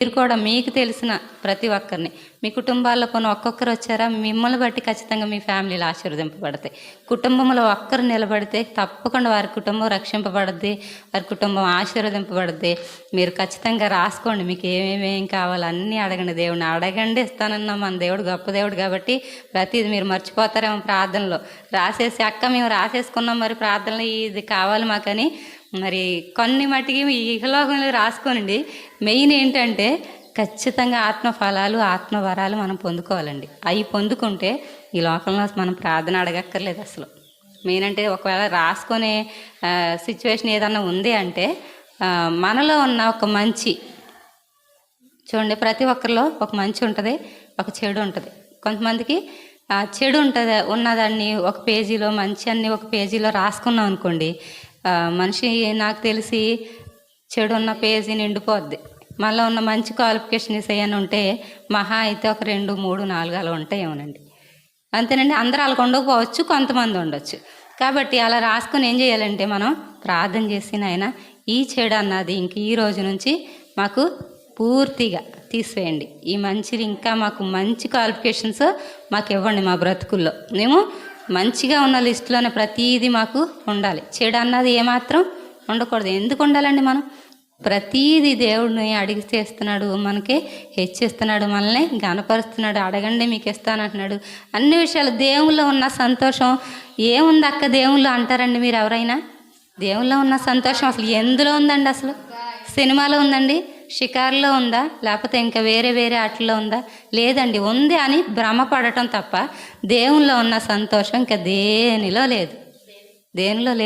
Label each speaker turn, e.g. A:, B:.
A: మీరు కూడా మీకు తెలిసిన ప్రతి ఒక్కరిని మీ కుటుంబాల్లో కొన్ని ఒక్కొక్కరు వచ్చారా, మిమ్మల్ని బట్టి ఖచ్చితంగా మీ ఫ్యామిలీలు ఆశీర్వదింపబడతాయి. కుటుంబంలో ఒక్కరు నిలబడితే తప్పకుండా వారి కుటుంబం రక్షింపబడద్ది, వారి కుటుంబం ఆశీర్వదింపబడద్ది. మీరు ఖచ్చితంగా రాసుకోండి, మీకు ఏమేమేం కావాలో అన్నీ అడగండి. దేవుడిని అడగండి ఇస్తానన్నా. మన దేవుడు గొప్ప దేవుడు కాబట్టి ప్రతిది మీరు మర్చిపోతారేమో ప్రార్థనలో రాసేసి, అక్క మేము రాసేసుకున్నాం మరి ప్రార్థనలో ఇది కావాలి మాకని. మరి కొన్ని మట్టికి ఈ ఇహలోకంలో రాసుకోనండి. మెయిన్ ఏంటంటే ఖచ్చితంగా ఆత్మఫలాలు ఆత్మవరాలు మనం పొందుకోవాలండి. అవి పొందుకుంటే ఈ లోకంలో మనం ప్రార్థన అడగక్కర్లేదు అసలు. మెయిన్ అంటే ఒకవేళ రాసుకునే సిచ్యువేషన్ ఏదన్నా ఉంది అంటే మనలో ఉన్న ఒక మంచి చూడండి, ప్రతి ఒక్కరిలో ఒక మంచి ఉంటుంది, ఒక చెడు ఉంటుంది. కొంతమందికి చెడు ఉంటుంది, ఉన్నదాన్ని ఒక పేజీలో, మంచి అన్ని ఒక పేజీలో రాసుకున్నాం అనుకోండి, మనిషి నాకు తెలిసి చెడు ఉన్న పేజీ నిండిపోద్ది. మళ్ళీ ఉన్న మంచి క్వాలిఫికేషన్స్ ఏమైనా ఉంటే మహా అయితే ఒక 2, 3, 4 అలా ఉంటాయేమోనండి. అంతేనండి. అందరూ వాళ్ళకు ఉండకపోవచ్చు, కొంతమంది ఉండొచ్చు. కాబట్టి అలా రాసుకొని ఏం చేయాలంటే మనం ప్రార్థన చేసిన ఆయన ఈ చెడు అన్నది ఇంక ఈ రోజు నుంచి మాకు పూర్తిగా తీసివేయండి. ఈ మంచిది ఇంకా మాకు మంచి క్వాలిఫికేషన్స్ మాకు ఇవ్వండి. మా బ్రతుకుల్లో మేము మంచిగా ఉన్న లిస్టులోనే ప్రతీది మాకు ఉండాలి. చెడు అన్నది ఏమాత్రం ఉండకూడదు. ఎందుకు ఉండాలండి? మనం ప్రతీది దేవుడిని అడిగి చేస్తున్నాడు, మనకి హెచ్చిస్తున్నాడు, మనల్ని గనపరుస్తున్నాడు. అడగండి మీకు ఇస్తానంటున్నాడు. అన్ని విషయాలు దేవుల్లో ఉన్న సంతోషం ఏముంది అక్క దేవుళ్ళు అంటారండి మీరు ఎవరైనా? దేవుల్లో ఉన్న సంతోషం అసలు ఎందులో ఉందండి? అసలు సినిమాలో ఉందండి, షికారులో ఉందా, లేకపోతే ఇంకా వేరే వాటిల్లో ఉందా? లేదండి. ఉంది అని భ్రమపడటం తప్ప దేవుల్లో ఉన్న సంతోషం ఇంకా దేనిలో లేదు. దేనిలో లేదు.